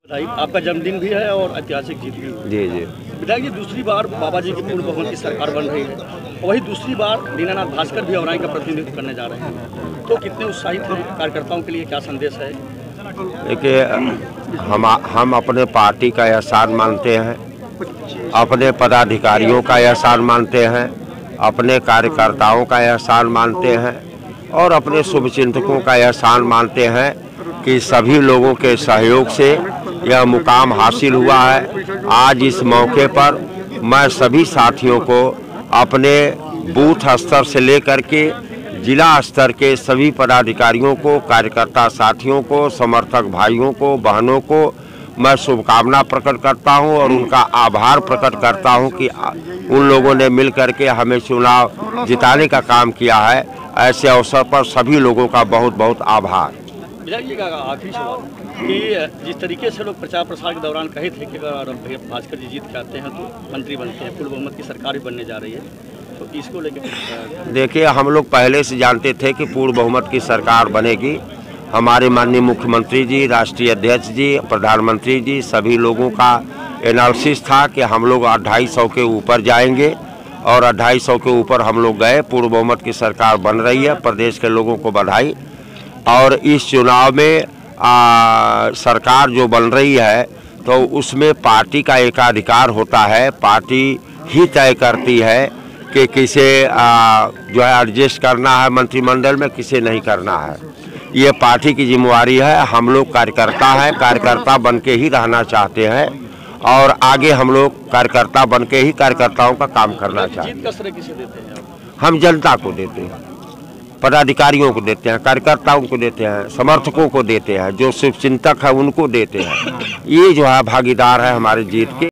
आपका जन्मदिन भी है और ऐतिहासिक जीत भी है। जी जी। विधायक जी, दूसरी बार बाबा जी की पूर्ण बहुमत की सरकार बन रही है, वही दूसरी बार दीनानाथ भास्कर भी औराई का प्रतिनिधित्व करने जा रहे हैं, तो कितने उत्साहित हैं? कार्यकर्ताओं के लिए क्या संदेश है? देखिए, हम अपने पार्टी का एहसान मानते हैं, अपने पदाधिकारियों का एहसान मानते हैं, अपने कार्यकर्ताओं का एहसान मानते हैं और अपने शुभचिंतकों का एहसान मानते हैं कि सभी लोगों के सहयोग से यह मुकाम हासिल हुआ है। आज इस मौके पर मैं सभी साथियों को, अपने बूथ स्तर से लेकर के जिला स्तर के सभी पदाधिकारियों को, कार्यकर्ता साथियों को, समर्थक भाइयों को, बहनों को मैं शुभकामना प्रकट करता हूं और उनका आभार प्रकट करता हूं कि उन लोगों ने मिल करके हमें चुनाव जिताने का काम किया है। ऐसे अवसर पर सभी लोगों का बहुत बहुत आभार। विधायक जी का आखिरी सवाल कि जिस तरीके से लोग प्रचार प्रसार के दौरान कहे थे कि अगर भास्कर जी जीत के आते हैं तो मंत्री बनते हैं, पूर्ण बहुमत की सरकार भी बनने जा रही है, तो इसको लेकर देखिए, हम लोग पहले से जानते थे कि पूर्ण बहुमत की सरकार बनेगी। हमारे माननीय मुख्यमंत्री जी, राष्ट्रीय अध्यक्ष जी, प्रधानमंत्री जी, सभी लोगों का एनालिसिस था कि हम लोग 250 के ऊपर जाएंगे और 250 के ऊपर हम लोग गए। पूर्ण बहुमत की सरकार बन रही है। प्रदेश के लोगों को बधाई। और इस चुनाव में सरकार जो बन रही है तो उसमें पार्टी का एकाधिकार होता है। पार्टी ही तय करती है कि किसे जो है एडजस्ट करना है मंत्रिमंडल में, किसे नहीं करना है। ये पार्टी की जिम्मेवारी है। हम लोग कार्यकर्ता हैं, कार्यकर्ता बन के ही रहना चाहते हैं और आगे हम लोग कार्यकर्ता बन के ही कार्यकर्ताओं का काम करना चाहते हैं। जीत का श्रेय किसे देते हैं? हम जनता को देते हैं, पदाधिकारियों को देते हैं, कार्यकर्ताओं को देते हैं, समर्थकों को देते हैं, जो शुभचिंतक है उनको देते हैं। ये जो है भागीदार है हमारे जीत के।